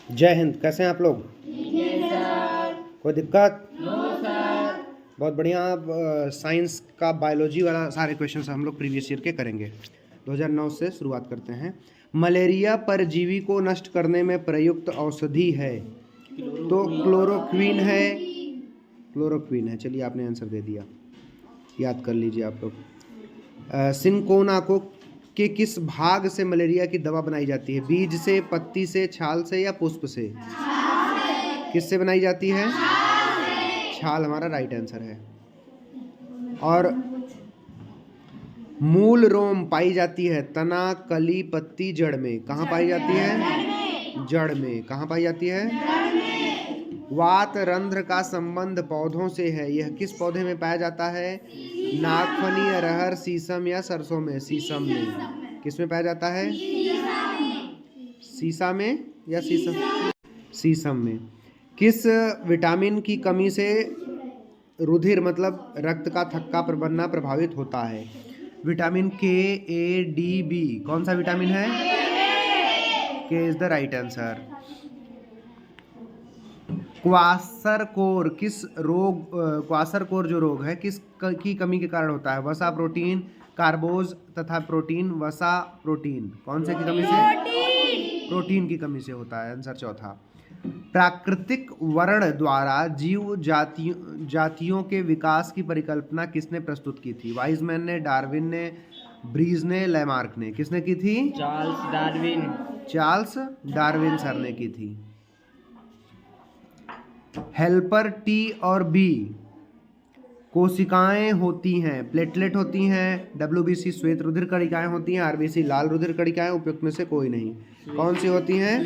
जय हिंद। कैसे हैं आप लोग? कोई दिक्कत? बहुत बढ़िया। आप साइंस का बायोलॉजी वाला सारे क्वेश्चंस हम लोग प्रीवियस ईयर के करेंगे। 2009 से शुरुआत करते हैं। मलेरिया परजीवी को नष्ट करने में प्रयुक्त औषधि है तो क्लोरोक्वीन है। क्लोरोक्वीन है। चलिए, आपने आंसर दे दिया, याद कर लीजिए आप लोग। सिनकोना को के किस भाग से मलेरिया की दवा बनाई जाती है? बीज से, पत्ती से, छाल से या पुष्प से? किससे बनाई जाती है? छाल हमारा राइट आंसर है। और मूल रोम पाई जाती है तना, कली, पत्ती, जड़ में। कहाँ पाई जाती है? जड़ में। कहाँ पाई जाती है? वात रंध्र का संबंध पौधों से है। यह किस पौधे में पाया जाता है? नागफनी, अरहर, शीशम या सरसों में? शीशम में। किस में पाया जाता है? शीशा में या शीशम? शीशम में। किस विटामिन की कमी से रुधिर मतलब रक्त का थक्का बनना प्रभावित होता है? विटामिन के, ए, डी, बी। कौन सा विटामिन है? के इज द राइट आंसर। क्वासरकोर किस रोग क्वासरकोर जो रोग है किस की कमी के कारण होता है? वसा, प्रोटीन, कार्बोज तथा प्रोटीन। वसा, प्रोटीन। कौन से की कमी से? प्रोटीन की कमी से होता है। आंसर चौथा। प्राकृतिक वर्ण द्वारा जीव जातियों के विकास की परिकल्पना किसने प्रस्तुत की थी? वाइजमैन ने, डार्विन ने, ब्रीज ने, लैमार्क ने। किसने की थी? Charles Darwin. Charles Darwin sir ने की थी। हेल्पर टी और बी कोशिकाएं होती हैं। प्लेटलेट होती हैं, डब्ल्यूबीसी श्वेत रुधिर कणिकाएं होती हैं, आरबीसी लाल रुधिर कणिकाएं। उपयुक्त में से कोई नहीं। कौन सी होती हैं?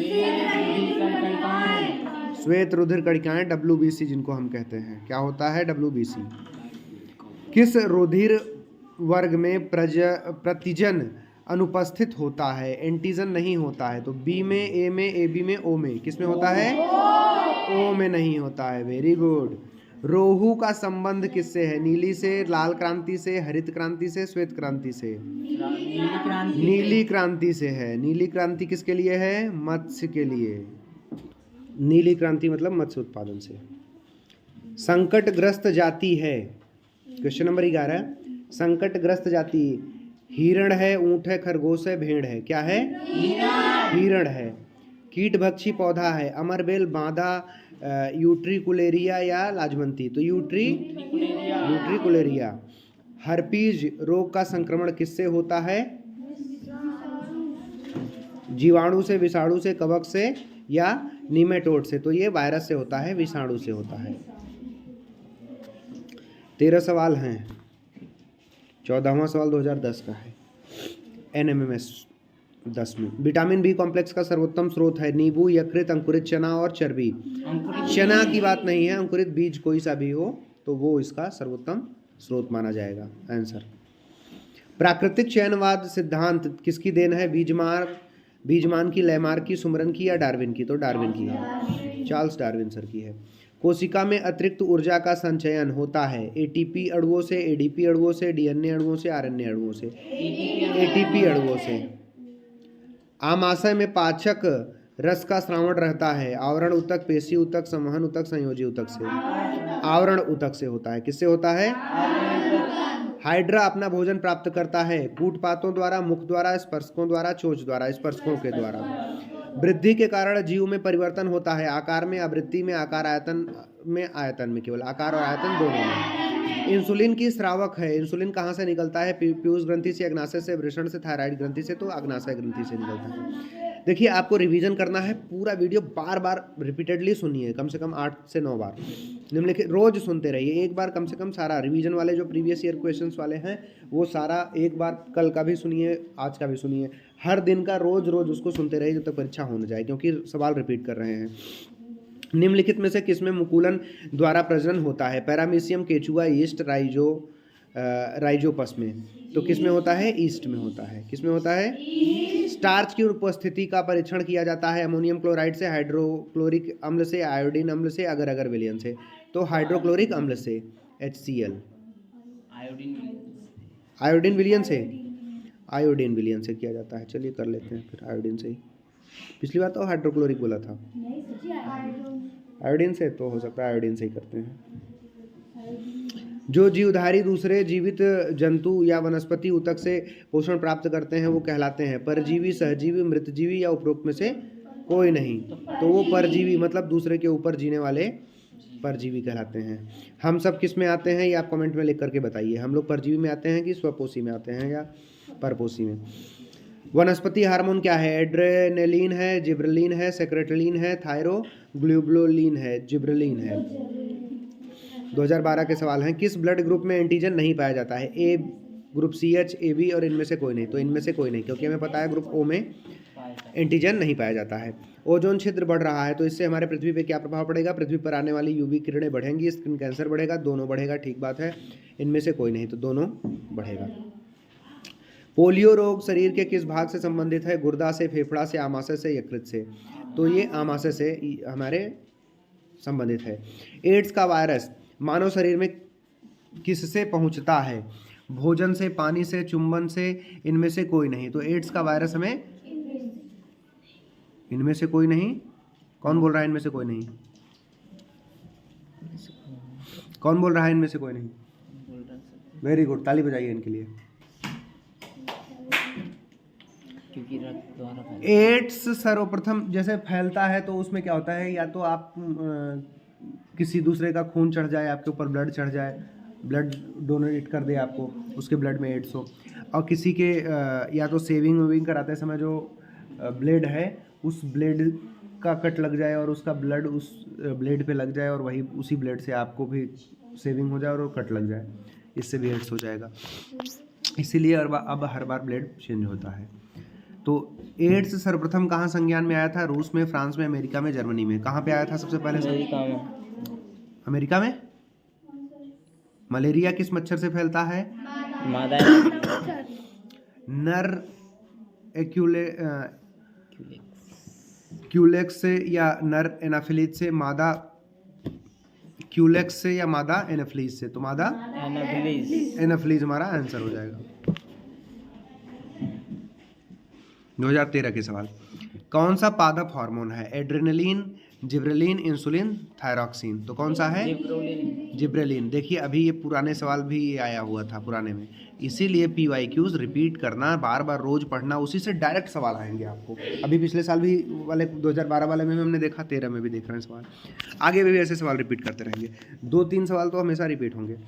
श्वेत रुधिर कणिकाएं, डब्ल्यूबीसी जिनको हम कहते हैं। क्या होता है? डब्ल्यूबीसी। किस रुधिर वर्ग में प्रतिजन अनुपस्थित होता है? एंटीजन नहीं होता है। तो बी में, ए में, ए बी में, ओ में। किस में होता है? ओ में नहीं होता है। Very good. रोहू का संबंध किससे है? नीली से, लाल क्रांति से, हरित क्रांति से, श्वेत क्रांति से? नीली क्रांति से है। नीली क्रांति किसके लिए है? मत्स्य के लिए। नीली क्रांति मतलब मत्स्य उत्पादन से। संकटग्रस्त जाति है। Question number 11। संकटग्रस्त जाति हिरण है, ऊंट है, खरगोश है, भेड़ है? क्या है? हिरण है। कीटभक्षी पौधा है। अमरबेल, बांधा, यूट्रिकुलेरिया या लाजवंती? तो यूट्रिकुलेरिया। हर्पीज रोग का संक्रमण किससे होता है? जीवाणु से, विषाणु से, कवक से या नीमेटोड से? तो ये वायरस से होता है, विषाणु से होता है। 13 सवाल हैं। 14वां सवाल 2010 का है, NMMS 10 में। विटामिन बी कॉम्प्लेक्स का सर्वोत्तम स्रोत है? नींबू, यकृत, अंकुरित चना और चर्बी। चना की बात नहीं है, अंकुरित बीज कोई सा भी हो तो वो इसका सर्वोत्तम स्रोत माना जाएगा। आंसर। प्राकृतिक चयनवाद सिद्धांत किसकी देन है? बीजमान की, लैमार्क की, सुमरन की या डार्विन की? तो डार्विन की है। चार्ल्स डार्विन सर की है। कोशिका में अतिरिक्त ऊर्जा का संचयन होता है एटीपी अणुओं से, एडीपी अणुओं से, डीएनए अणुओं से, आरएनए अणुओं से? एटीपी अणुओं से। आमाशय में पाचक रस का श्रावण रहता है। आवरण ऊतक, पेशी ऊतक, संवहन ऊतक, संयोजी ऊतक से? आवरण ऊतक से होता है। किससे होता है? हाइड्रा अपना भोजन प्राप्त करता है कूटपातों द्वारा, मुख द्वारा, स्पर्शकों द्वारा, चोंच द्वारा? स्पर्शकों के द्वारा। वृद्धि के कारण जीव में परिवर्तन होता है। आकार में, आवृत्ति में, आकार आयतन में? आयतन में। केवल आकार और आयतन दोनों में। इंसुलिन की स्रावक है। इंसुलिन कहाँ से निकलता है? पीयूष ग्रंथि से, अग्नाशय से, वृषण से, थायराइड ग्रंथि से? तो अग्नाशय ग्रंथि से निकलता है। देखिए, आपको रिवीजन करना है। पूरा वीडियो बार बार रिपीटेडली सुनिए, कम से कम 8 से 9 बार निम्नलिखित रोज सुनते रहिए। एक बार कम से कम सारा रिवीजन वाले जो प्रीवियस ईयर क्वेश्चंस वाले हैं वो सारा एक बार, कल का भी सुनिए, आज का भी सुनिए। हर दिन का रोज रोज उसको सुनते रहिए जब तक परीक्षा हो न जाए, क्योंकि सवाल रिपीट कर रहे हैं। निम्नलिखित में से किसमें मुकुलन द्वारा प्रजनन होता है? पैरामीशियम, केचुआ, ईस्ट, राइजोपस में? तो किसमें होता है? ईस्ट में होता है। किसमें होता है? स्टार्च की उपस्थिति का परीक्षण किया जाता है अमोनियम क्लोराइड से, हाइड्रोक्लोरिक अम्ल से, आयोडीन अम्ल से, अगर अगर विलयन से? तो हाइड्रोक्लोरिक अम्ल से, HCl। आयोडीन विलयन से? आयोडीन विलयन से किया जाता है। चलिए कर लेते हैं फिर आयोडीन से ही। पिछली बार तो हाइड्रोक्लोरिक बोला था। आयोडीन से, तो हो सकता है आयोडीन से ही करते हैं। जो जीवधारी दूसरे जीवित जंतु या वनस्पति ऊतक से पोषण प्राप्त करते हैं वो कहलाते हैं परजीवी, सहजीवी, मृतजीवी या उपरोक्त में से कोई नहीं। तो वो परजीवी मतलब दूसरे के ऊपर जीने वाले परजीवी कहलाते हैं। हम सब किस में आते हैं ये आप कमेंट में लिख करके बताइए। हम लोग परजीवी में आते हैं कि स्वपोषी में आते हैं या परपोषी में। वनस्पति हार्मोन क्या है? एड्रेनलिन है, जिब्रेलिन है, सेक्रेटलिन है, थायरोग्लोबुलिन है, जिब्रेलिन है। 2012 के सवाल हैं। किस ब्लड ग्रुप में एंटीजन नहीं पाया जाता है? ए ग्रुप, CH, AB और इनमें से कोई नहीं। तो इनमें से कोई नहीं, क्योंकि हमें पता है ग्रुप O में एंटीजन नहीं पाया जाता है। ओजोन छिद्र बढ़ रहा है तो इससे हमारे पृथ्वी पे क्या प्रभाव पड़ेगा? पृथ्वी पर आने वाली UV किरणें बढ़ेंगी, स्किन कैंसर बढ़ेगा, दोनों बढ़ेगा। ठीक बात है, इनमें से कोई नहीं, तो दोनों बढ़ेगा। पोलियो रोग शरीर के किस भाग से संबंधित है? गुर्दा से, फेफड़ा से, आमाशय से, यकृत से। तो ये आमाशय से हमारे संबंधित है। एड्स का वायरस मानव शरीर में किससे पहुंचता है? भोजन से, पानी से, चुंबन से, इनमें से कोई नहीं। तो एड्स का वायरस हमें इनमें से कोई नहीं। कौन बोल रहा है इनमें से कोई नहीं? कौन बोल रहा है इनमें से कोई नहीं? वेरी गुड, ताली बजाइए इनके लिए। एड्स सर्वप्रथम जैसे फैलता है तो उसमें क्या होता है, या तो आप किसी दूसरे का खून चढ़ जाए, आपके ऊपर ब्लड चढ़ जाए, ब्लड डोनेट कर दे आपको, उसके ब्लड में एड्स हो, और किसी के या तो सेविंग वेविंग कराते समय जो ब्लेड है उस ब्लेड का कट लग जाए और उसका ब्लड उस ब्लेड पे लग जाए और वही उसी ब्लेड से आपको भी सेविंग हो जाए और कट लग जाए, इससे भी एड्स हो जाएगा। इसीलिए अब हर बार ब्लेड चेंज होता है। तो एड्स सर्वप्रथम कहाँ संज्ञान में आया था? रूस में, फ्रांस में, अमेरिका में, जर्मनी में। कहाँ पे आया था सबसे पहले? अमेरिका में। मलेरिया किस मच्छर से फैलता है? नर क्यूलेक्स से या नर एनाफिलीज से? मादा क्यूलेक्स से या मादा एनाफिलीज से? तो मादा एनाफिलीज हमारा आंसर हो जाएगा। 2013 के सवाल। कौन सा पादप हार्मोन है? Adrenaline, gibberellin, insulin, thyroxine. तो कौन सा है? जिब्रेलिन। देखिए अभी ये पुराने सवाल भी आया हुआ था पुराने में, इसीलिए PYQs रिपीट करना, बार बार रोज पढ़ना, उसी से डायरेक्ट सवाल आएंगे आपको। अभी पिछले साल भी वाले 2012 वाले में हमने देखा, 13 में भी देख रहे हैं सवाल, आगे भी ऐसे सवाल रिपीट करते रहेंगे। 2-3 सवाल तो हमेशा रिपीट होंगे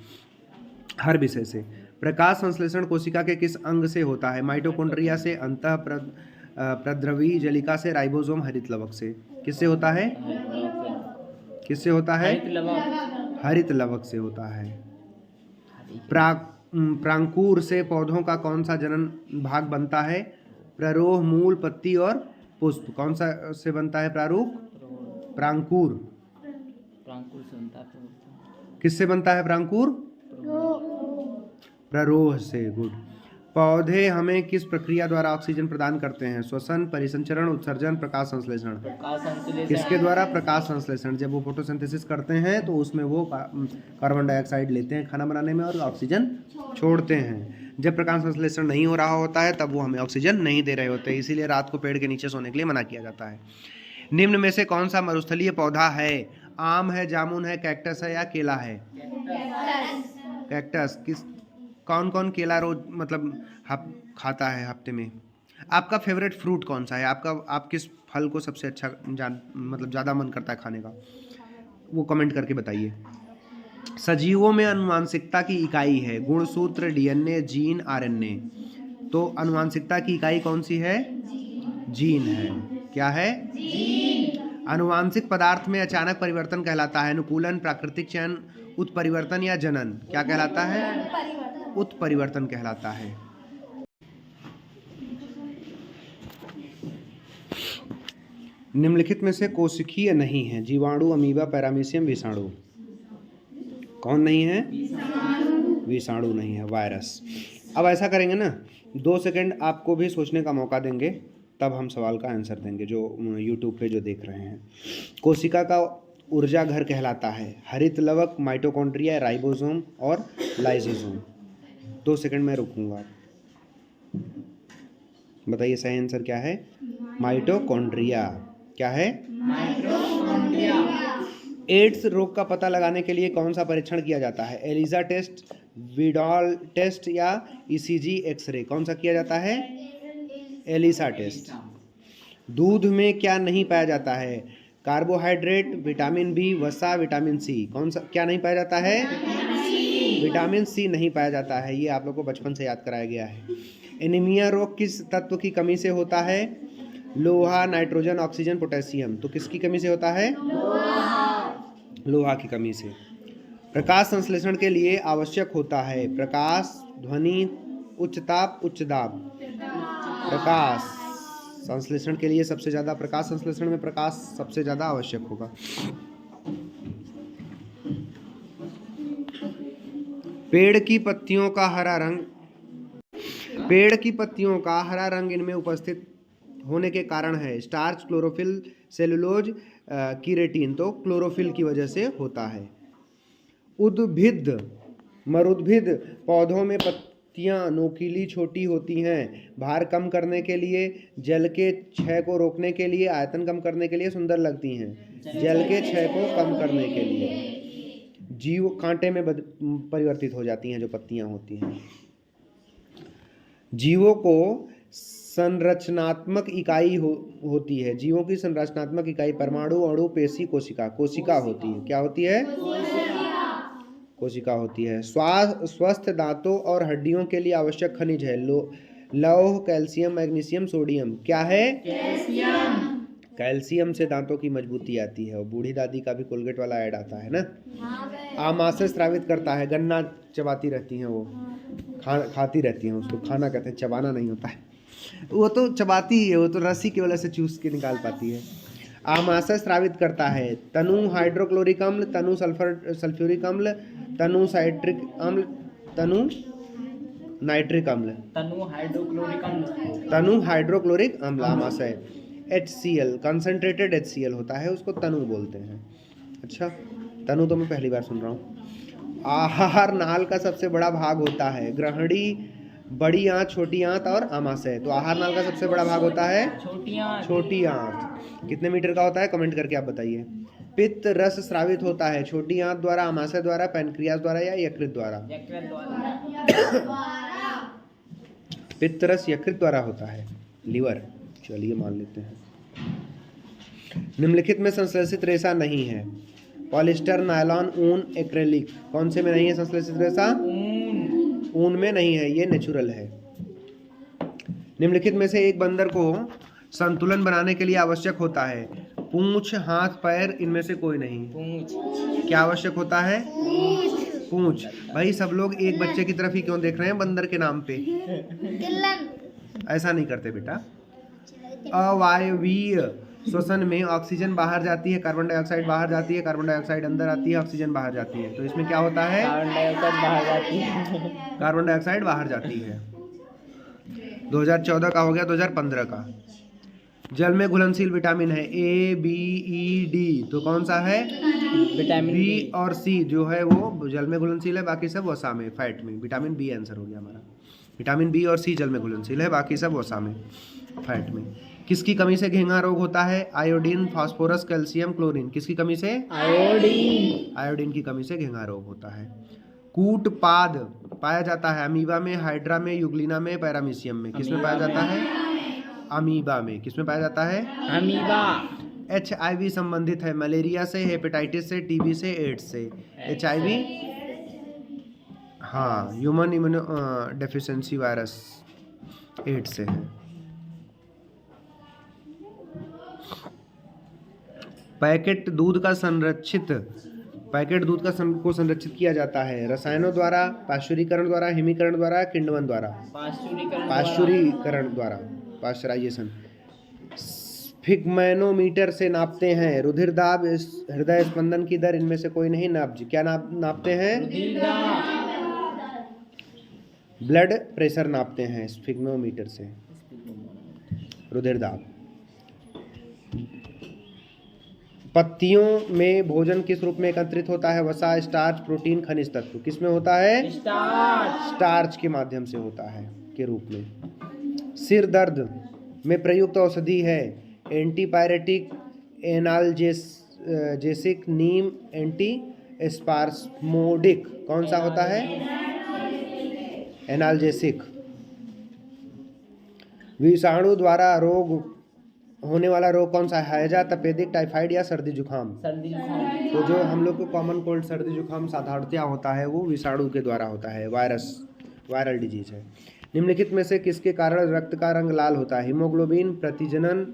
हर विषय से। प्रकाश संश्लेषण कोशिका के किस अंग से होता है? माइटोकॉन्ड्रिया से, अंतः प्रद्रवी जलिका से, राइबोसोम, हरित लवक से। किससे होता है? किससे होता है? हरित लवक से होता है। प्रांकुर से पौधों का कौन सा जनन भाग बनता है? प्ररोह, मूल, पत्ती और पुष्प। कौन सा से बनता है प्रारूप? प्रांकुर से बनता है। किससे बनता है प्रांकुर? प्ररोह से। गुड। पौधे हमें किस प्रक्रिया द्वारा ऑक्सीजन प्रदान करते हैं? श्वसन, परिसंचरण, उत्सर्जन, प्रकाश संश्लेषण। किसके द्वारा? प्रकाश संश्लेषण। जब वो फोटोसिंथेसिस करते हैं तो उसमें वो कार्बन डाइऑक्साइड लेते हैं खाना बनाने में और ऑक्सीजन छोड़ते हैं। जब प्रकाश संश्लेषण नहीं हो रहा होता है तब वो हमें ऑक्सीजन नहीं दे रहे होते, इसीलिए रात को पेड़ के नीचे सोने के लिए मना किया जाता है। निम्न में से कौन सा मरुस्थलीय पौधा है? आम है, जामुन है, कैक्टस है या केला है? कैक्टस। कौन कौन केला रोज मतलब खाता है हफ्ते में? आपका फेवरेट फ्रूट कौन सा है? आप किस फल को सबसे अच्छा मतलब ज़्यादा मन करता है खाने का, वो कमेंट करके बताइए। सजीवों में आनुवांशिकता की इकाई है गुणसूत्र, DNA, जीन, RNA। तो आनुवांशिकता की इकाई कौन सी है? जीन है। क्या है? जीन। आनुवांशिक पदार्थ में अचानक परिवर्तन कहलाता है अनुकूलन, प्राकृतिक चयन, उत्परिवर्तन या जनन। क्या कहलाता है? उत्परिवर्तन कहलाता है। निम्नलिखित में से कोशिकीय नहीं है? जीवाणु, अमीबा, पैरामीशियम, विषाणु। कौन नहीं है? विषाणु नहीं है, वायरस। अब ऐसा करेंगे ना, 2 सेकंड आपको भी सोचने का मौका देंगे, तब हम सवाल का आंसर देंगे जो YouTube पे जो देख रहे हैं। कोशिका का ऊर्जा घर कहलाता है हरित लवक, माइटोकॉन्ड्रिया, राइबोसोम और लाइसोसोम। 2 सेकंड में रुकूंगा। बताइए सही आंसर क्या है? माइटोकॉन्ड्रिया। क्या है? माइटोकॉन्ड्रिया। एड्स रोग का पता लगाने के लिए कौन सा परीक्षण किया जाता है? एलिसा टेस्ट, विडॉल टेस्ट या ईसीजी एक्सरे? कौन सा किया जाता है? ELISA test. दूध में क्या नहीं पाया जाता है? कार्बोहाइड्रेट, विटामिन बी, वसा, विटामिन सी? कौन सा क्या नहीं पाया जाता है? विटामिन सी नहीं पाया जाता है। ये आप लोग को बचपन से याद कराया गया है। एनीमिया रोग किस तत्व की कमी से होता है? लोहा, नाइट्रोजन, ऑक्सीजन, पोटेशियम? तो किसकी कमी से होता है? लोहा की कमी से। प्रकाश संश्लेषण के लिए आवश्यक होता है प्रकाश, ध्वनि, उच्च ताप, उच्च दाब? प्रकाश संश्लेषण के लिए सबसे ज़्यादा, प्रकाश संश्लेषण में प्रकाश सबसे ज़्यादा आवश्यक होगा। पेड़ की पत्तियों का हरा रंग, पेड़ की पत्तियों का हरा रंग इनमें उपस्थित होने के कारण है? Starch, chlorophyll, cellulose, keratin? तो क्लोरोफिल की वजह से होता है। उद्भिद, मरुद्भिद पौधों में पत्तियां नोकीली छोटी होती हैं। भार कम करने के लिए, जल के क्षय को रोकने के लिए, आयतन कम करने के लिए सुंदर लगती हैं। जल के क्षय को कम करने के लिए। जीव कांटे में परिवर्तित हो जाती हैं जो पत्तियां होती हैं। जीवों को संरचनात्मक इकाई होती है। जीवों की संरचनात्मक इकाई परमाणु, अणु, पेशी, कोशिका? कोशिका होती है। क्या होती है? कोशिका होती है। स्वस्थ दांतों और हड्डियों के लिए आवश्यक खनिज है? लौह, कैल्शियम, मैग्नीशियम, सोडियम? क्या है? कैल्शियम। कैल्शियम से दांतों की मजबूती आती है। और बूढ़ी दादी का भी कोलगेट वाला ऐड आता है ना। आमाशय स्रावित करता है। गन्ना चबाती रहती हैं वो, खाती रहती हैं उसको। खाना कहते हैं, चबाना नहीं होता है। वो तो चबाती ही है, वो तो रस्सी की वजह से चूस के निकाल पाती है। आमाशय स्रावित करता है। तनु हाइड्रोक्लोरिक अम्ल, तनु सल्फ्यूरिक अम्ल, तनु साइट्रिक अम्ल, तनु नाइट्रिक अम्ल? तनु हाइड्रोक्लोरिक अम्ल। तनु हाइड्रोक्लोरिक अम्ल आमाशय। HCl, कंसनट्रेटेड HCl होता है, उसको तनु बोलते हैं। अच्छा, तनु तो मैं पहली बार सुन रहा हूँ। आहार नाल का सबसे बड़ा भाग होता है? ग्रहणी, बड़ी आंत, छोटी आंत और आमाशय? तो आहार नाल का सबसे बड़ा भाग होता है छोटी आंत। कितने मीटर का होता है? कमेंट करके आप बताइए। पित्त रस स्रावित होता है छोटी आंत द्वारा, आमाशय द्वारा, पैनक्रियास द्वारा या यकृत द्वारा? पित्त रस यकृत द्वारा होता है, लीवर। चलिए मान लेते हैं। निम्नलिखित में संश्लेषित रेशा नहीं है? पॉलिस्टर, नायलॉन, ऊन, एक्रेलिक? कौन से में नहीं है संश्लेषित रेशा? ऊन में नहीं है, ये नेचुरल है। निम्नलिखित में से एक बंदर को संतुलन बनाने के लिए आवश्यक होता है? पूंछ, हाथ, पैर? इनमें से कोई नहीं। पूंछ। क्या आवश्यक होता है? पूंछ। भाई सब लोग एक बच्चे की तरफ ही क्यों देख रहे हैं बंदर के नाम पे? ऐसा नहीं करते बेटा। अवायवीय श्वसन में ऑक्सीजन बाहर जाती है, कार्बन डाइऑक्साइड बाहर जाती है, कार्बन डाइऑक्साइड अंदर आती है, ऑक्सीजन बाहर जाती है। तो इसमें क्या होता है? कार्बन डाइऑक्साइड बाहर जाती है। कार्बन डाइऑक्साइड बाहर जाती है। 2014 का हो गया, 2015 का। जल में घुलनशील विटामिन है? A, B, E, D? तो कौन सा है? विटामिन B और C जो है वो जल में घुलनशील है, बाकी सब वसा में, फैट में। विटामिन B आंसर हो गया हमारा। विटामिन B और C जल में घुलनशील है, बाकी सब वसा में, फैट में। किसकी कमी से घेंघा रोग होता है? Iodine, phosphorus, calcium, chlorine? किसकी कमी से? आयोडीन। आयोडीन की कमी से घेंघा रोग होता है। कूटपाद पाया जाता है अमीबा में, हाइड्रा में, यूग्लिना में, पैरामीशियम में? किसमें पाया जाता है? अमीबा में। किसमें पाया जाता है? अमीबा। HIV संबंधित है? मलेरिया से, हेपेटाइटिस से, TB से, एड्स से? HIV, हाँ, human immuno deficiency virus, AIDS से है। पैकेट दूध का संरक्षित किया जाता है? रसायनों द्वारा, पाश्चुरीकरण द्वारा, हिमीकरण द्वारा, किण्वन द्वारा? पाश्चुरीकरण द्वारा, पाश्चराइजेशन। स्फिग्मैनोमीटर से नापते हैं? रुधिर दाब, हृदय स्पंदन की दर? इनमें से कोई नहीं। क्या नापते हैं? ब्लड प्रेशर नापते हैं स्फिग्मोमीटर से, रुधिर दाब। पत्तियों में भोजन किस रूप में एकत्रित होता है? वसा, स्टार्च, प्रोटीन, खनिज तत्व? किस में होता है? स्टार्च के माध्यम से होता है, के रूप में। सिर दर्द में प्रयुक्त औषधि है एंटीपायरेटिक, एनाल्जेसिक, नीम, एंटी स्पास्मोडिक। कौन सा होता है? एनाल्जेसिक। विषाणु द्वारा रोग होने वाला रोग कौन सा है? हैजा, तपेदिक, टाइफाइड या सर्दी जुकाम? सर्दी जुकाम। तो जो हम लोग को कॉमन कोल्ड सर्दी जुकाम साधारणतया होता है वो विषाणु के द्वारा होता है, वायरल डिजीज है। निम्नलिखित में से किसके कारण रक्त का रंग लाल होता है? हीमोग्लोबिन, प्रतिजनन,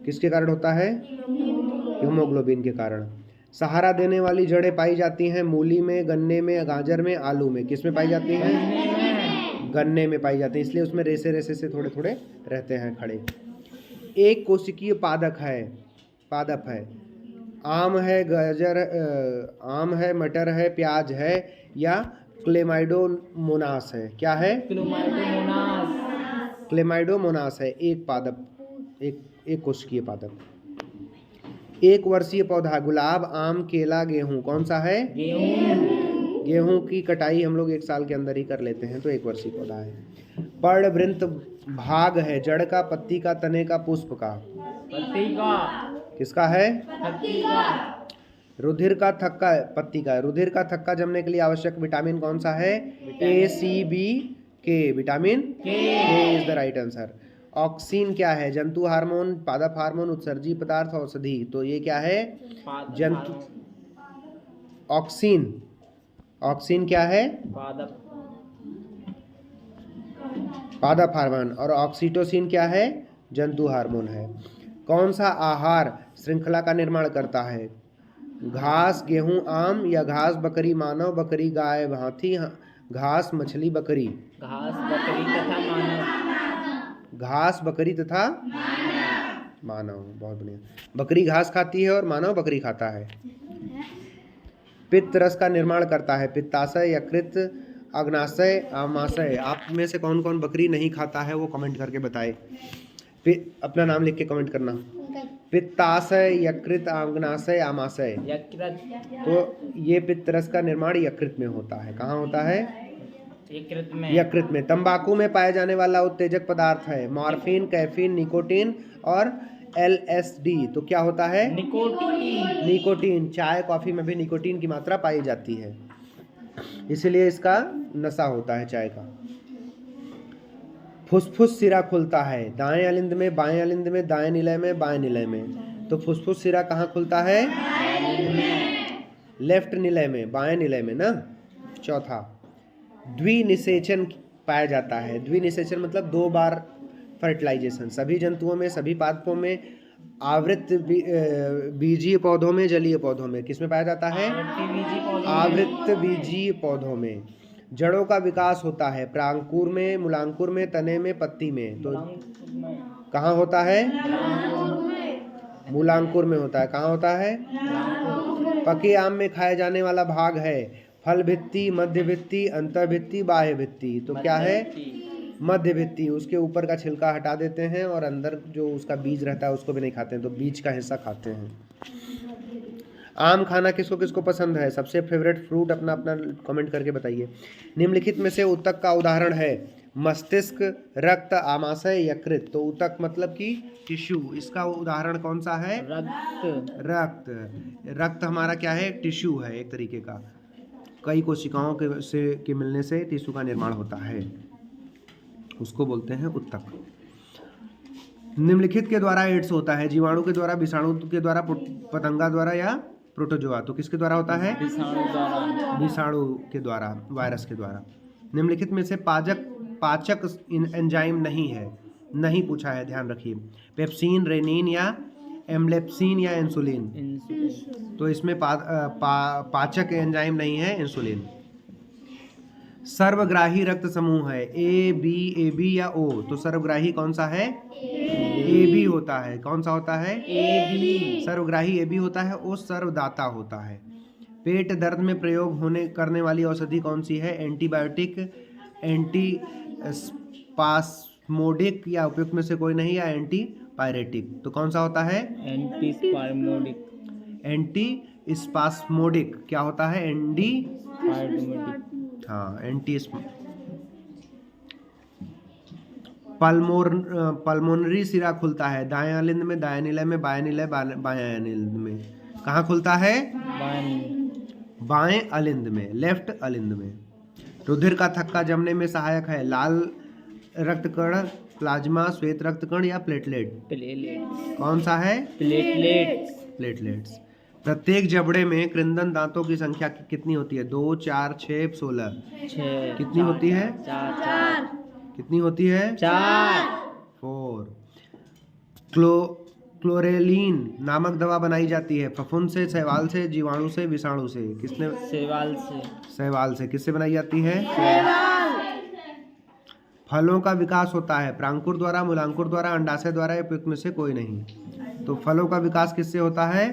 किसके कारण होता है? हीमोग्लोबिन के कारण। सहारा देने वाली जड़ें पाई जाती हैं मूली में, गन्ने में, गाजर में, आलू में। किस में पाई जाती हैं? गन्ने में पाई जाती है, इसलिए उसमें रेसे रेसे से थोड़े थोड़े रहते हैं खड़े। एक कोशिकीय पादप है। आम है, आम है, मटर है, प्याज है या क्लेमाइडोमोनास है? क्या है? क्लेमाइडोमोनास है एक पादप, एक कोशिकीय पादप। एक वर्षीय पौधा, गुलाब, आम, केला, गेहूं। कौन सा है? गेहूं की कटाई हम लोग 1 साल के अंदर ही कर लेते हैं, तो एक वर्षीय पौधा है। पर्णवृंत भाग है, जड़ का, पत्ती का, तने का, पुष्प का? पत्ती का। किसका है? पत्ती का। रुधिर का थक्का, पत्ती का। रुधिर का थक्का जमने के लिए आवश्यक विटामिन कौन सा है? A, C, B, K। Vitamin K is the right answer. Oxygen क्या है? जंतु हार्मोन, पादप हार्मोन, उत्सर्जी पदार्थ, औषधि। तो ये क्या है? जंतु। ऑक्सीन क्या है? पादप हार्मोन। और ऑक्सीटोसिन क्या है? जंतु हार्मोन है। कौन सा आहार श्रृंखला का निर्माण करता है? घास, गेहूं, आम या घास, बकरी, मानव, बकरी, गाय, हाथी, घास, मछली, बकरी? घास, बकरी तथा मानव। घास, बकरी तथा मानव। बहुत बढ़िया। बकरी घास खाती है और मानव बकरी खाता है। पित्त रस का निर्माण करता है? पित्ताशय, यकृत, अग्नाशय, आमाशय। आप में से कौन कौन बकरी नहीं खाता है वो कमेंट करके बताए। अपना नाम लिख के कमेंट करना। पित्ताशय, यकृत, अग्नाशय, आमाशय। यकृत। तो ये पित्त रस का निर्माण यकृत में होता है। कहाँ होता है? यकृत में। तंबाकू में पाया जाने वाला उत्तेजक पदार्थ है मॉर्फिन, कैफीन, निकोटीन और LSD। तो क्या होता है? निकोटीन। चाय, कॉफी में भी निकोटीन की मात्रा पाई जाती है, इसलिए इसका नशा होता है चाय का। फुसफुस सिरा खुलता है दाएं अलिंद में, बाएं अलिंद में, दाएं निलय में, बाएं निलय में। तो फुसफुस सिरा कहाँ खुलता है? लेफ्ट निलय में, बाएं निलय में ना। चौथा, द्विनिषेचन पाया जाता है। द्विनिषेचन मतलब 2 बार फर्टिलाइजेशन। सभी जंतुओं में, सभी पादपों में, आवृत बीजीय पौधों में, जलीय पौधों में। किसमें पाया जाता है? आवृत बीजीय पौधों में। जड़ों का विकास होता है प्रांकुर में, मूलांकुर में, तने में, पत्ती में। तो कहाँ होता है? मूलांकुर में होता है। कहाँ होता है? पके आम में खाए जाने वाला भाग है फल भित्ति, मध्य भित्ति, अंतर भित्ति, बाह्य भित्ति। तो क्या है? मध्य भित्ति। उसके ऊपर का छिलका हटा देते हैं और अंदर जो उसका बीज रहता है उसको भी नहीं खाते हैं, तो बीज का हिस्सा खाते हैं। आम खाना किसको किसको पसंद है? सबसे फेवरेट फ्रूट अपना अपना कमेंट करके बताइए। निम्नलिखित में से ऊतक का उदाहरण है मस्तिष्क, रक्त, आमाशय, यकृत। तो ऊतक मतलब कि टिश्यू। इसका उदाहरण कौन सा है? रक्त हमारा क्या है? टिश्यू है एक तरीके का। कई कोशिकाओं के मिलने से टिश्यू का निर्माण होता है, उसको बोलते हैं ऊतक। निम्नलिखित के द्वारा एड्स होता है? जीवाणु के द्वारा, विषाणु के द्वारा, पतंगा द्वारा या प्रोटोजोआ। तो किसके द्वारा होता है? विषाणु के द्वारा, वायरस के द्वारा। निम्नलिखित में से पाचक एंजाइम नहीं पूछा है, ध्यान रखिए। पेप्सिन, रेनिन या एम्लेप्सिन या इंसुलिन। तो इसमें पाचक एंजाइम नहीं है, इंसुलिन। सर्वग्राही रक्त समूह है AB या O। तो सर्वग्राही कौन सा है? AB होता है। कौन सा होता है? AB। सर्वग्राही AB होता है। O सर्वदाता होता है। पेट दर्द में प्रयोग करने वाली औषधि कौन सी है? एंटीबायोटिक, एंटी स्पास्मोडिक या उपयुक्त में से कोई नहीं, या एंटीपायरेटिक। तो कौन सा होता है? Anti spasmodic. क्या होता है? पल्मोनरी सिरा खुलता है दाएं अलिंद में, दाएं निलय में, बाएं निलय, बाएं अलिंद में। कहाँ खुलता है? बाएं अलिंद में, लेफ्ट अलिंद में। रुधिर का थक्का जमने में सहायक है लाल रक्तकण, प्लाज्मा, श्वेत रक्तकण या प्लेटलेट? प्लेटलेट्स। कौन सा है? प्लेटलेट्स। प्लेटलेट्स। प्रत्येक जबड़े में कृंदन दांतों की संख्या कितनी होती है? 2, 4, 6, 16? 6। कितनी होती है? 4। कितनी होती है? 4। 4। क्लोरेलिन नामक दवा बनाई जाती है फफूंद से, शैवाल से, जीवाणु से, विषाणु से? किसने? शैवाल से। शैवाल से। किससे बनाई जाती है? फलों का विकास होता है प्रांकुर द्वारा, मूलांकुर द्वारा, अंडाशय द्वारा या उपयुक्त में से कोई नहीं? तो फलों का विकास किससे होता है?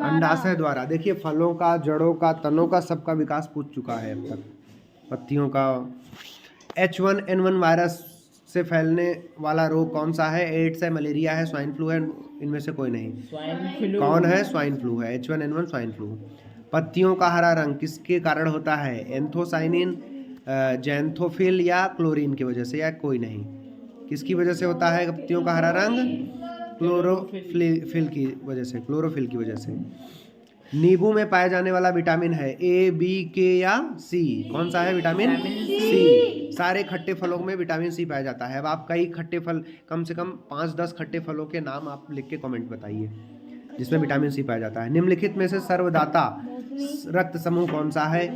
अंडाशय द्वारा। देखिए फलों का, जड़ों का, तनों का, सबका विकास पूछ चुका है अब तक। पत्तियों का। H1N1 वायरस से फैलने वाला रोग कौन सा है? एड्स है, मलेरिया है, स्वाइन फ्लू है? इनमें से कोई नहीं। Swine flu. कौन है? स्वाइन फ्लू है। H1N1 swine flu. पत्तियों का हरा रंग किसके कारण होता है? एंथोसाइनिन, जैंथोफिल या क्लोरीन की वजह से या कोई नहीं? किसकी वजह से होता है पत्तियों का हरा रंग? क्लोरोफिल की वजह से, क्लोरोफिल की वजह से। नींबू में पाए जाने वाला विटामिन है A, B, K या C? कौन सा है विटामिन? C। सारे खट्टे फलों में विटामिन C पाया जाता है। अब आप कई खट्टे फल, कम से कम 5-10 खट्टे फलों के नाम आप लिख के कमेंट बताइए जिसमें विटामिन C पाया जाता है। निम्नलिखित में से सर्वदाता रक्त समूह कौन सा है?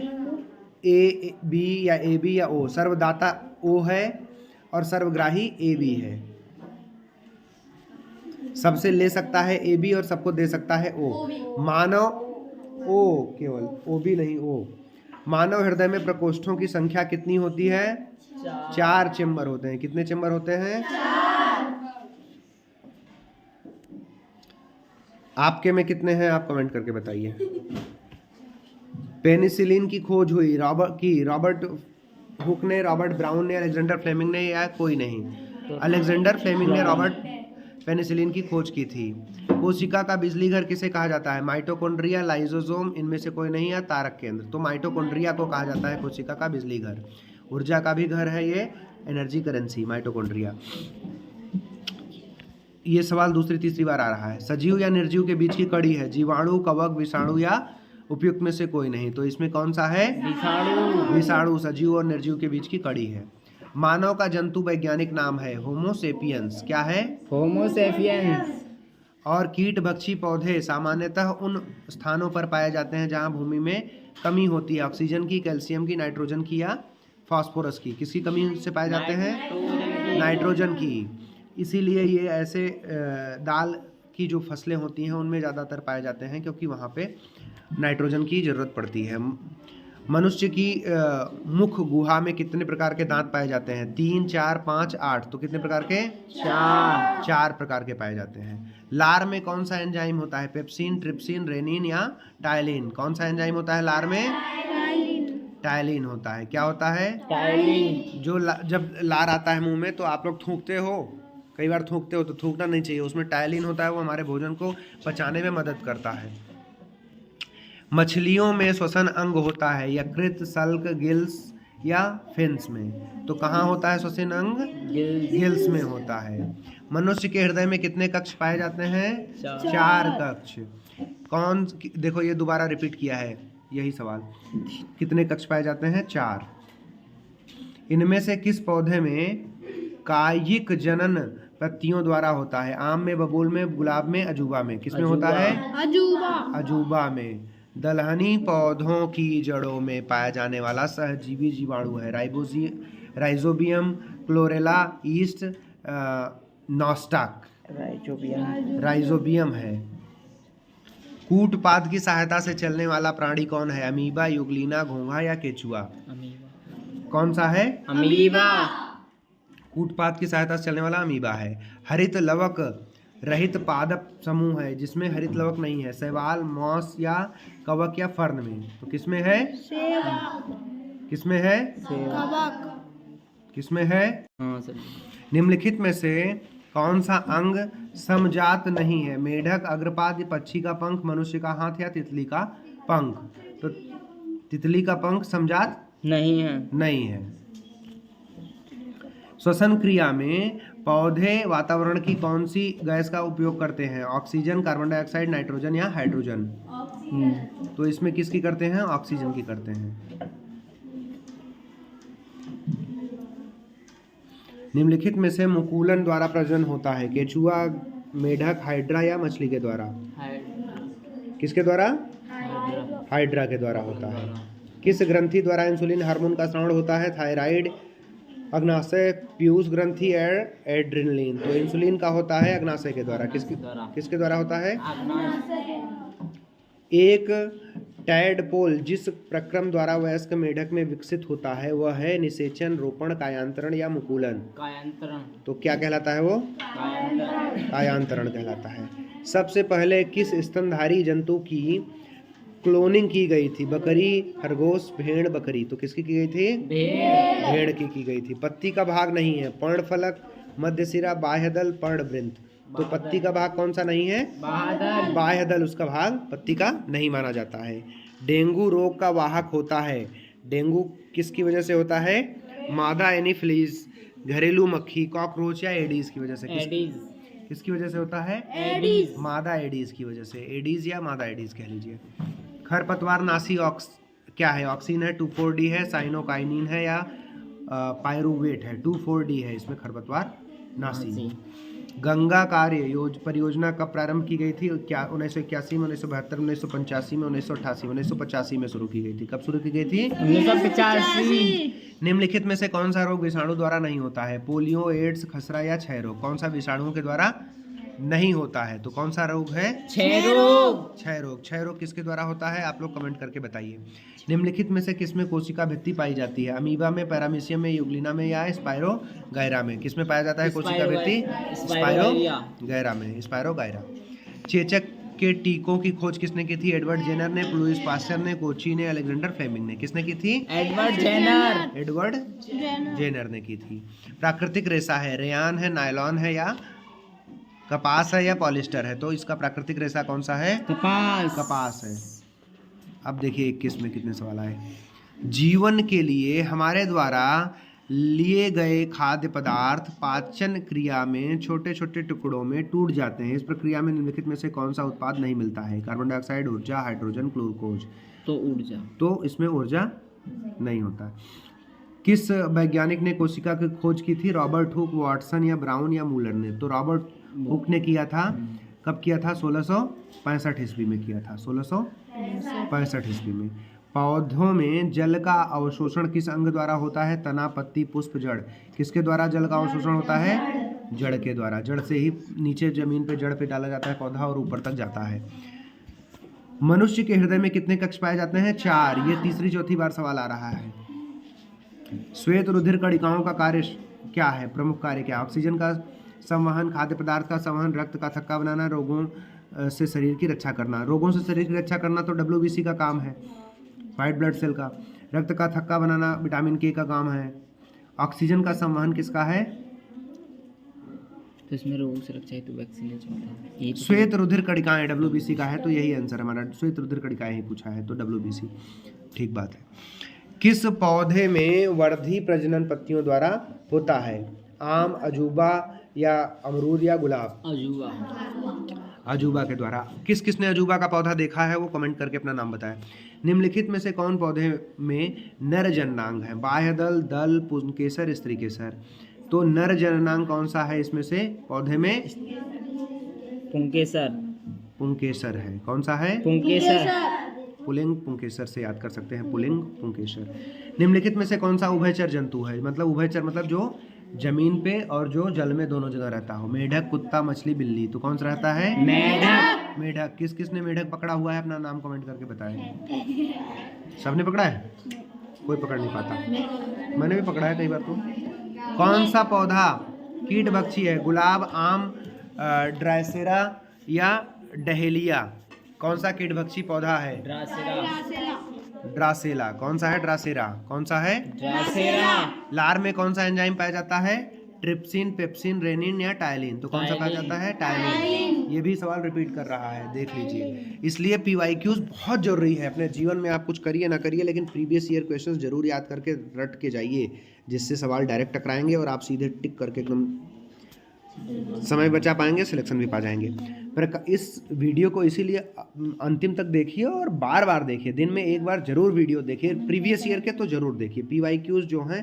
A, B या AB या O? सर्वदाता O है और सर्वग्राही AB है। सबसे ले सकता है AB और सबको दे सकता है O। मानव O, केवल OB नहीं O। मानव हृदय में प्रकोष्ठों की संख्या कितनी होती है? 4 चेम्बर होते हैं। कितने चेम्बर होते हैं? 4। आपके में कितने हैं आप कमेंट करके बताइए। पेनिसिलिन की खोज हुई रॉबर्ट हुक ने, रॉबर्ट ब्राउन ने, अलेक्जेंडर फ्लेमिंग ने या कोई नहीं? अलेक्जेंडर फ्लेमिंग ने रॉबर्ट पेनिसिलिन की खोज की थी। कोशिका का बिजली घर किसे कहा जाता है? Mitochondria, lysosome? इनमें से कोई नहीं है? तारक केंद्र? तो माइटोकॉन्ड्रिया को कहा जाता है कोशिका का बिजली घर। ऊर्जा का भी घर है ये, एनर्जी करेंसी माइटोकॉन्ड्रिया। ये सवाल दूसरी तीसरी बार आ रहा है। सजीव या निर्जीव के बीच की कड़ी है? जीवाणु, कवक, विषाणु या उपयुक्त में से कोई नहीं? तो इसमें कौन सा है? विषाणु। विषाणु सजीव और निर्जीव के बीच की कड़ी है। मानव का जंतु वैज्ञानिक नाम है होमो सेपियंस। क्या है? होमो सेपियंस। और कीट भक्षी पौधे सामान्यतः उन स्थानों पर पाए जाते हैं जहां भूमि में कमी होती है ऑक्सीजन की, कैल्शियम की, नाइट्रोजन की या फास्फोरस की। किसकी कमी से पाए जाते हैं? नाइट्रोजन की। इसीलिए ये ऐसे दाल की जो फसलें होती हैं उनमें ज़्यादातर पाए जाते हैं क्योंकि वहाँ पे नाइट्रोजन की ज़रूरत पड़ती है। मनुष्य की मुख गुहा में कितने प्रकार के दांत पाए जाते हैं? 3, 4, 5, 8? तो कितने प्रकार के? 4 प्रकार के पाए जाते हैं। लार में कौन सा एंजाइम होता है? पेप्सिन, ट्रिप्सिन, रेनिन या टायलिन? कौन सा एंजाइम होता है लार में? टायलिन होता है। क्या होता है? टायलिन। जो जब लार आता है मुंह में तो आप लोग थूकते हो, कई बार थूकते हो, तो थूकना नहीं चाहिए। उसमें टायलिन होता है, वो हमारे भोजन को पचाने में मदद करता है। मछलियों में श्वसन अंग होता है यकृत, सल्क, गिल्स या फिन्स में? तो कहाँ होता है श्वसन अंग? गिल्स में होता है। मनुष्य के हृदय में कितने कक्ष पाए जाते हैं? 4 कक्ष। कौन? देखो ये दोबारा रिपीट किया है यही सवाल। कितने कक्ष पाए जाते हैं? 4। इनमें से किस पौधे में कायिक जनन पत्तियों द्वारा होता है? आम में, बबूल में, गुलाब में, अजूबा में? किसमें होता है? अजूबा में। दलहनी पौधों की जड़ों में पाया जाने वाला सहजीवी जीवाणु है राइजोबियम, क्लोरेला, ईस्ट, नॉस्टाक? राइजोबियम है। कूटपाद की सहायता से चलने वाला प्राणी कौन है? अमीबा, युगलिना, घोंघा या केचुआ? कौन सा है? अमीबा। कूटपाद की सहायता से चलने वाला अमीबा है। हरित लवक रहित पादप समूह है जिसमें हरित लवक नहीं है? शैवाल, मॉस या कवक या फर्न में? तो किसमें है? किसमें है? किसमें है? निम्नलिखित में से कौन सा अंग समजात नहीं है? मेढक, अग्रपाद, पक्षी का पंख, मनुष्य का हाथ या तितली का पंख? तो तितली का पंख समजात नहीं है। नहीं है। श्वसन क्रिया में पौधे वातावरण की कौन सी गैस का उपयोग करते हैं? ऑक्सीजन, कार्बन डाइऑक्साइड, नाइट्रोजन या हाइड्रोजन? तो इसमें किसकी करते हैं? ऑक्सीजन की करते हैं। निम्नलिखित में से मुकुलन द्वारा प्रजनन होता है? केचुआ, मेढक, हाइड्रा या मछली के द्वारा? किसके द्वारा? हाइड्रा के द्वारा होता है। किस ग्रंथि द्वारा इंसुलिन हार्मोन का स्राव होता है? थायराइड, अग्नाशय, पीयूष ग्रंथि और एड्रेनलिन। तो इंसुलिन का होता है अग्नाशय के द्वारा। किसके द्वारा होता है? एक टैडपोल जिस प्रक्रम द्वारा वयस्क मेढक में विकसित होता है वह है निषेचन, रोपण, कायांतरण या मुकुलन? कायांतरण। तो क्या कहलाता है वो? कायांतरण कहलाता है। सबसे पहले किस स्तनधारी जंतु की क्लोनिंग की गई थी? बकरी, खरगोश, भेड़, बकरी। तो किसकी की गई थी? भेड़ की गई थी। पत्ती का भाग नहीं है? पर्णफलक, मध्यसिरा, बाह्यदल, पर्णवृंत। तो पत्ती का भाग कौन सा नहीं है? बाह्यदल उसका भाग पत्ती का नहीं माना जाता है। डेंगू रोग का वाहक होता है? डेंगू किसकी वजह से होता है? मादा एनीफिलीज, घरेलू मक्खी, कॉकरोच या एडीज की वजह से? किसकी वजह से होता है? एडीज। मादा एडीज की वजह से। एडीज या मादा एडीज कह लीजिए। खरपतवार नाशी क्या है? ऑक्सीन है, 2,4-D है, साइनोकाइनिन है या पायरुवेट है? 2,4-D है इसमें खरपतवार नाशी। गंगा कार्य परियोजना कब प्रारंभ की गई थी? क्या 1981 में, 1972 में, 1985 में, 1988 में? 1985 में शुरू की गई थी। कब शुरू की गई थी? 1985। निम्नलिखित में से कौन सा रोग विषाणु द्वारा नहीं होता है? पोलियो, एड्स, खसरा या क्षय रोग? कौन सा विषाणुओं के द्वारा नहीं होता है? तो कौन सा रोग है? क्षय रोग। क्षय रोग किसके द्वारा होता है? आप लोग कमेंट करके बताइए। निम्नलिखित में से किसमें कोशिका भित्ति पाई जाती है? अमीबा में, पैरामीशियम में, यूग्लिना में या स्पाइरोगायरा में? किसमें पाया जाता है कोशिका भित्ति? स्पाइरोगायरा में। स्पाइरोगायरा। चेचक के टीकों की खोज किसने की थी? एडवर्ड जेनर ने, लुईस पास्चर ने, कोची ने, अलेक्जेंडर फ्लेमिंग ने? किसने की थी? एडवर्ड जेनर ने की थी। प्राकृतिक रेशा है? रेयान है, नायलॉन है या कपास है या पॉलिस्टर है? तो इसका प्राकृतिक रेशा कौन सा है? कपास है। अब देखिए 21 में कितने सवाल आए। जीवन के लिए हमारे द्वारा लिए गए खाद्य पदार्थ पाचन क्रिया में छोटे छोटे टुकड़ों में टूट जाते हैं। इस प्रक्रिया में निम्नलिखित में से कौन सा उत्पाद नहीं मिलता है? कार्बन डाइऑक्साइड, ऊर्जा, हाइड्रोजन, ग्लूकोज। तो ऊर्जा। तो इसमें ऊर्जा नहीं होता। किस वैज्ञानिक ने कोशिका की खोज की थी? रॉबर्ट हुक, वाटसन या ब्राउन या मूलर ने? तो रॉबर्ट हुक ने किया था। कब किया था? 1665 ईस्वी में किया था। 1665 ईस्वी में। पौधों में जल का अवशोषण किस अंग द्वारा होता है? तना, पत्ती, पुष्प, जड़। किसके द्वारा जल का अवशोषण होता है? जड़ के द्वारा। जड़ से ही नीचे जमीन पे जड़ पे डाला जाता है पौधा और ऊपर तक जाता है। मनुष्य के हृदय में कितने कक्ष पाए जाते हैं? 4। ये तीसरी चौथी बार सवाल आ रहा है। श्वेत रुधिर कणिकाओं का कार्य क्या है? प्रमुख कार्य क्या है? ऑक्सीजन का संवहन, खाद्य पदार्थ का संवहन, रक्त का थक्का बनाना, रोगों से शरीर की रक्षा करना। रोगों से शरीर की रक्षा करना तो WBC का काम है, व्हाइट ब्लड सेल का। रक्त का थक्का बनाना विटामिन K का काम है। ऑक्सीजन का संवहन किसका है? तो इसमें रोग से रक्षा हेतु वैक्सीनेशन होता है। श्वेत रुधिर कणिकाएं WBC का है, तो यही आंसर हमारा। श्वेत रुधिर कणिकाएं ही पूछा है तो WBC ठीक बात है। किस पौधे में वर्धी प्रजनन पत्तियों द्वारा होता है? आम, अजूबा या अमरूद या गुलाब? अजूबा के द्वारा। किसने अजूबा का पौधा देखा है वो कमेंट करके अपना नाम बताएं। निम्नलिखित में से कौन पौधे में नर जननांग है? बाह्यदल, दल, पुंकेसर, स्त्री केसर। तो नर जननांग कौन सा है इसमें से? पौधे में पुंकेसर है। कौन सा है? पुलिंग पुंकेसर से याद कर सकते हैं। पुलिंग पुंकेसर। निम्नलिखित में से कौन सा उभयचर जंतु है? मतलब उभयचर मतलब जो जमीन पे और जो जल में दोनों जगह रहता हो। मेढक, कुत्ता, मछली, बिल्ली। तो कौन सा रहता है? मेढक। किसने मेढक पकड़ा हुआ है? अपना नाम कमेंट करके बताएं। सबने पकड़ा है? कोई पकड़ नहीं पाता। मैंने भी पकड़ा है कई बार। तो कौन सा पौधा कीट भक्षी है? गुलाब, आम, ड्रासेरा या डहेलिया? कौन सा कीट भक्षी पौधा है? ड्रासेला। कौन सा है? ड्रासेरा। कौन सा है? ड्रासेरा। लार में कौन सा एंजाइम पाया जाता है? ट्रिप्सिन, पेप्सिन, रेनिन या टायलिन? तो कौन सा कहा जाता है? टायलिन। ये भी सवाल रिपीट कर रहा है, देख लीजिए। इसलिए PYQs बहुत जरूरी है। अपने जीवन में आप कुछ करिए ना करिए, लेकिन प्रीवियस ईयर क्वेश्चंस जरूर याद करके रट के जाइए, जिससे सवाल डायरेक्ट टकराएंगे और आप सीधे टिक करके एकदम समय बचा पाएंगे, सिलेक्शन भी पा जाएंगे। पर इस वीडियो को इसीलिए अंतिम तक देखिए और बार बार देखिए, दिन में एक बार जरूर वीडियो देखिए। प्रीवियस ईयर के तो जरूर देखिए, PYQs जो हैं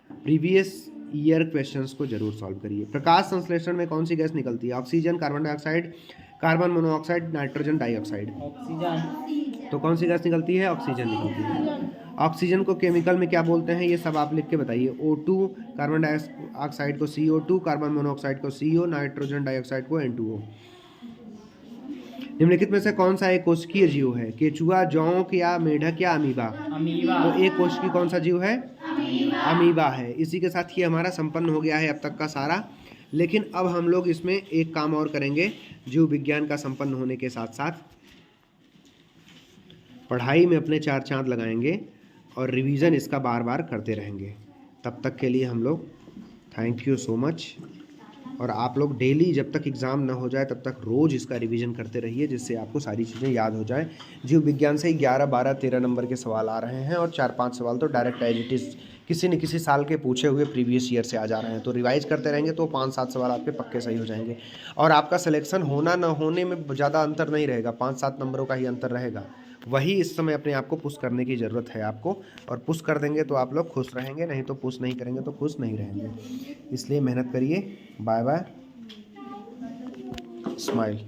प्रीवियस ईयर क्वेश्चंस को जरूर सॉल्व करिए। प्रकाश संश्लेषण में कौन सी गैस निकलती है? Oxygen, carbon dioxide, carbon monoxide, nitrogen dioxide? Oxygen. तो कौन सी गैस निकलती है? ऑक्सीजन निकलती है। ऑक्सीजन को केमिकल में क्या बोलते हैं? ये सब आप लिख के बताइए। O2, कार्बन डाइऑक्साइड को CO2, कार्बन मोनोऑक्साइड को CO, नाइट्रोजन डाइऑक्साइड को N2O। निम्नलिखित में से कौन सा एक कोशिकीय जीव है? केचुआ, जोंक या मेढक या अमीबा? अमीबा। तो एक कोशिकी कौन सा जीव है? अमीबा है। इसी के साथ ये हमारा संपन्न हो गया है अब तक का सारा। लेकिन अब हम लोग इसमें एक काम और करेंगे। जीव विज्ञान का संपन्न होने के साथ साथ पढ़ाई में अपने 4 चांद लगाएंगे और रिवीजन इसका बार बार करते रहेंगे। तब तक के लिए हम लोग थैंक यू सो मच। और आप लोग डेली जब तक एग्ज़ाम ना हो जाए तब तक रोज़ इसका रिवीजन करते रहिए, जिससे आपको सारी चीज़ें याद हो जाए। जीव विज्ञान से 11, 12, 13 नंबर के सवाल आ रहे हैं और 4-5 सवाल तो डायरेक्ट एज इट इज़ किसी न किसी साल के पूछे हुए प्रीवियस ईयर से आ जा रहे हैं। तो रिवाइज करते रहेंगे तो 5-7 सवाल आपके पक्के सही हो जाएंगे और आपका सिलेक्शन होना ना होने में ज़्यादा अंतर नहीं रहेगा, 5-7 नंबरों का ही अंतर रहेगा। वही इस समय अपने आप को पुश करने की ज़रूरत है आपको, और पुश कर देंगे तो आप लोग खुश रहेंगे, नहीं तो पुश नहीं करेंगे तो खुश नहीं रहेंगे। इसलिए मेहनत करिए। Bye bye, smile.